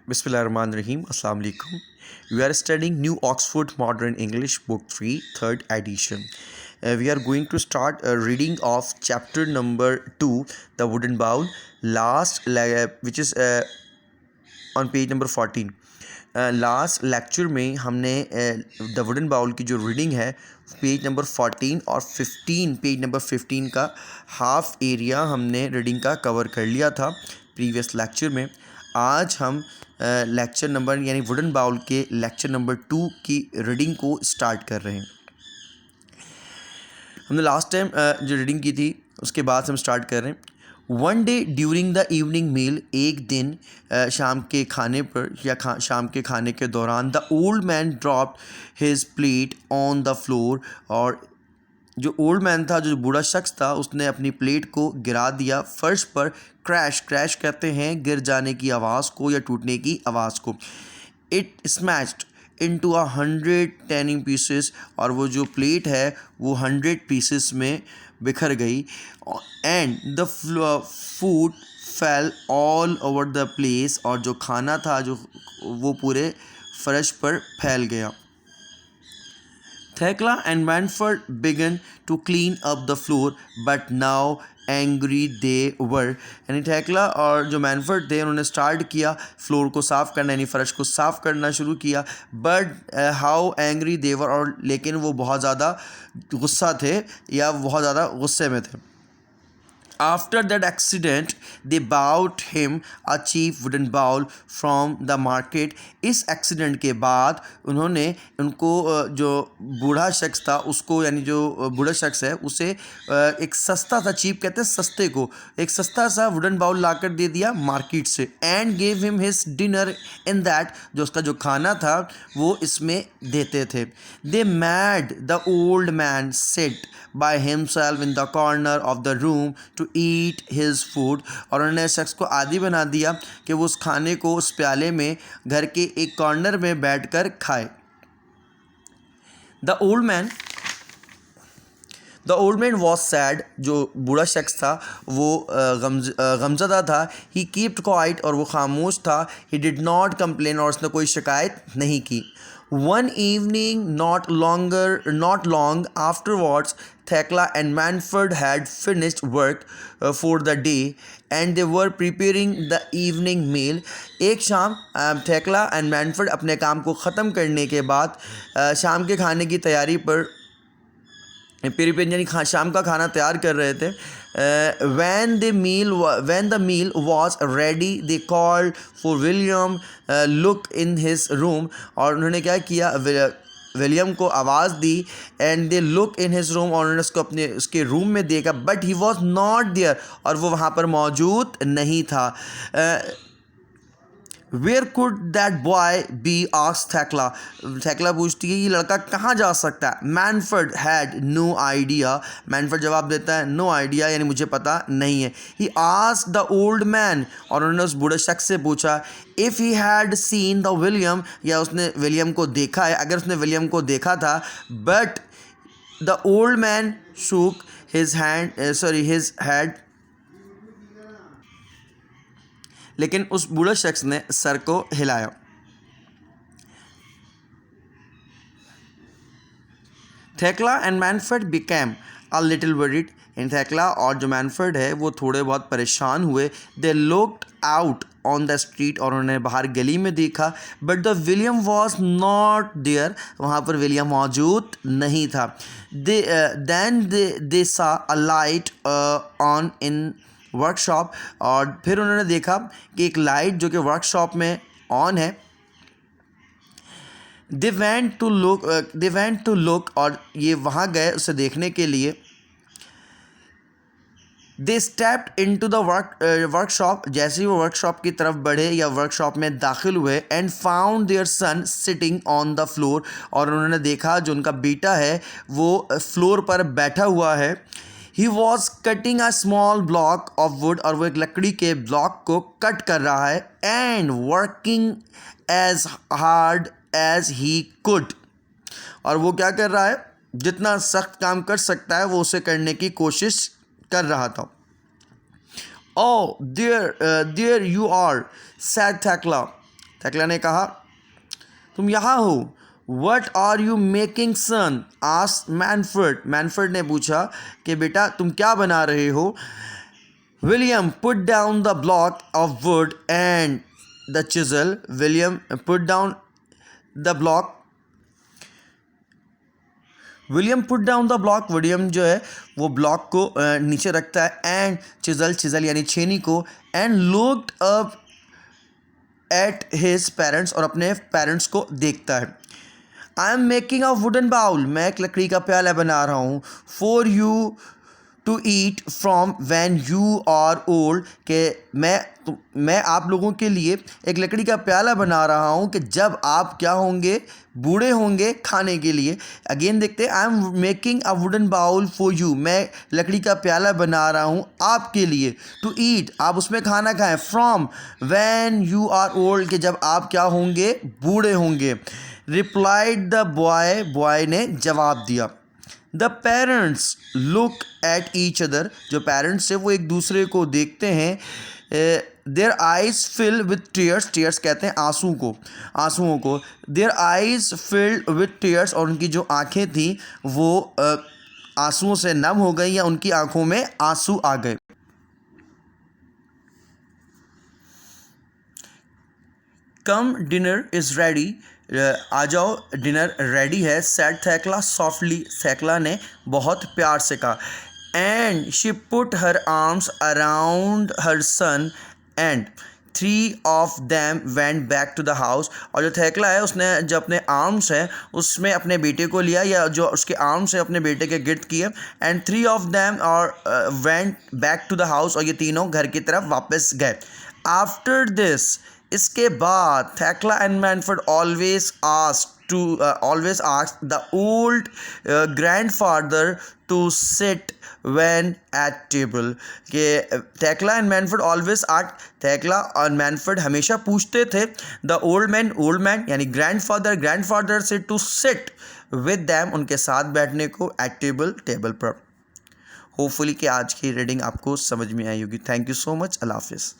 Bismillahirrahmanirrahim. Assalamu alaikum. We are studying New Oxford Modern English Book 3, 3rd edition. We are going to start a reading of chapter number 2, The Wooden Bowl, which is on page number 14. Last lecture में हमने the wooden bowl की जो reading है page number 14 और 15 page number 15 का half area हमने reading का cover कर लिया था प्रीवियस लेक्चर में। आज हम लेक्चर नंबर यानी वुडन बाउल के लेक्चर नंबर 2 की रीडिंग को स्टार्ट कर रहे हैं। हमने लास्ट टाइम जो रीडिंग की थी उसके बाद हम स्टार्ट कर रहे हैं। One day during the evening meal, एक दिन शाम के खाने पर या शाम के खाने के दौरान, the old man dropped his plate on the floor, और जो ओल्ड मैन था, जो बूढ़ा शख्स था, उसने अपनी प्लेट को गिरा दिया फर्श पर। क्रैश, क्रैश कहते हैं गिर जाने की आवाज़ को या टूटने की आवाज़ को। It smashed into 100 tanning pieces, और वो जो प्लेट है वो 100 पीसेस में बिखर गई। And the food fail all over the place, और जो खाना था जो वो पूरे फर्श पर फैल गया। Thekla and Manfred began to clean up the floor, but now angry they were, यानी थेकला और जो मैनफर्ड थे उन्होंने स्टार्ट किया फ्लोर को साफ़ करना, यानी फ़र्श को साफ़ करना शुरू किया। बट हाउ एंग्री दे वर, और लेकिन वो बहुत ज़्यादा गुस्सा थे या बहुत ज़्यादा गुस्से में थे। After that accident, they bought him a cheap wooden bowl from the market. इस एक्सीडेंट के बाद उन्होंने उनको जो बूढ़ा शख्स था उसको, यानी जो बूढ़ा शख्स है उसे एक सस्ता सा, चीप कहते हैं सस्ते को, एक सस्ता सा वुडन बाउल लाकर दे दिया मार्केट से। And gave him his dinner in that, जो उसका जो खाना था वो इसमें देते थे। They made the old man sit by himself in the corner of the room to eat his food, और उन्होंने शख्स को आदी बना दिया कि वो उस खाने को उस प्याले में घर के एक कॉर्नर में बैठकर खाए। The old man was sad, जो बूढ़ा शख्स था वो गमज़दा था। He kept quiet, और वो खामोश था। He did not complain, और उसने कोई शिकायत नहीं की। One evening, not long afterwards, Thekla and Manfred had finished work for the day, and they were preparing the evening meal. एक शाम थेकला एंड मैनफर्ड अपने काम को ख़त्म करने के बाद शाम के खाने की तैयारी पर यानी शाम का खाना तैयार कर रहे थे। When the meal was ready, they called for William, look in his room, और उन्होंने क्या किया, विलियम को आवाज़ दी। And they look in his room, और उन्होंने उसको उसके रूम में देखा। But he was not there, और वो वहाँ पर मौजूद नहीं था। Where could that boy be, asked Thekla. Thekla पूछती है ये लड़का कहाँ जा सकता है। Manfred had no idea, Manfred जवाब देता है नो आइडिया, यानी मुझे पता नहीं है। He asked the old man, और उन्होंने उस बूढ़े शख्स से पूछा if he had seen the William, या उसने विलियम को देखा है, अगर उसने विलियम को देखा था। But the old man shook his head, लेकिन उस बूढ़े शख्स ने सर को हिलाया। Thekla and Manfred became a little worried, इन थेकला और जो मैनफर्ड है वो थोड़े बहुत परेशान हुए। They looked out on the street, और उन्होंने बाहर गली में देखा। But the William was not there, वहाँ पर विलियम मौजूद नहीं था। They saw a light on in workshop, और फिर उन्होंने देखा कि एक लाइट जो कि वर्कशॉप में ऑन है। दे वेंट टू लुक, और ये वहाँ गए उसे देखने के लिए। दे स्टेप्ड इनटू द वर्कशॉप, जैसे ही वो वर्कशॉप की तरफ बढ़े या वर्कशॉप में दाखिल हुए। And found their son sitting on the floor, और उन्होंने देखा जो उनका बेटा है वो फ्लोर पर बैठा हुआ है। He was cutting a small block of would, और वो एक लकड़ी के ब्लॉक को कट कर रहा है। And working as hard as he could, और वो क्या कर रहा है, जितना सख्त काम कर सकता है वो उसे करने की कोशिश कर रहा था। Oh, there you are, said Thekla. थैकला ने कहा, तुम यहाँ हो। What are you making son, asked Manfred. Manfred ने पूछा कि बेटा तुम क्या बना रहे हो। William put down the block of wood and the chisel. William put down the block, William put down the block, William जो है वो ब्लॉक को नीचे रखता है, एंड चिजल, चिजल यानी छेनी को, and looked up at his parents, और अपने पेरेंट्स को देखता है। I am making a wooden bowl, मैं एक लकड़ी का प्याला बना रहा हूँ। For you to eat from when you are old, के मैं आप लोगों के लिए एक लकड़ी का प्याला बना रहा हूँ कि जब आप क्या होंगे, बूढ़े होंगे, खाने के लिए। अगेन देखते हैं, I am making a wooden bowl for you, मैं लकड़ी का प्याला बना रहा हूँ आपके लिए। टू ईट, आप उसमें खाना खाएं। From when you are old, कि जब आप क्या होंगे, बूढ़े होंगे। रिप्लाइड द बॉय, बॉय ने जवाब दिया। The parents look at each other, जो पेरेंट्स है वो एक दूसरे को देखते हैं। Their eyes fill with tears, tears कहते हैं आंसू को, आंसुओं को। Their eyes filled with tears, और उनकी जो आंखें थी वो आंसुओं से नम हो गई, या उनकी आंखों में आंसू आ गए। कम डिनर इज़ रेडी, आ जाओ डिनर रेडी है। सेड थैकला सॉफ्टली, थैकला ने बहुत प्यार से कहा। And she put her arms around her son and 3 of them went back to the house, और जो थैकला है उसने जो अपने आर्म्स हैं उसमें अपने बेटे को लिया, या जो उसके आर्म्स हैं अपने बेटे के गिर्द किए। एंड 3 ऑफ देम और went back to the house, और ये तीनों घर की तरफ वापस गए। आफ्टर दिस, इसके बाद, Thekla and Manfred always asked the old grandfather to sit when at table, के Thekla and Manfred always asked, Thekla और मैनफोर्ड हमेशा पूछते थे द ओल्ड मैन यानी ग्रैंडफादर से टू सिट विद दैम, उनके साथ बैठने को, एट टेबल, टेबल पर। होपफुली कि आज की रीडिंग आपको समझ में आई होगी। Thank you so much. अल्लाह हाफिज़।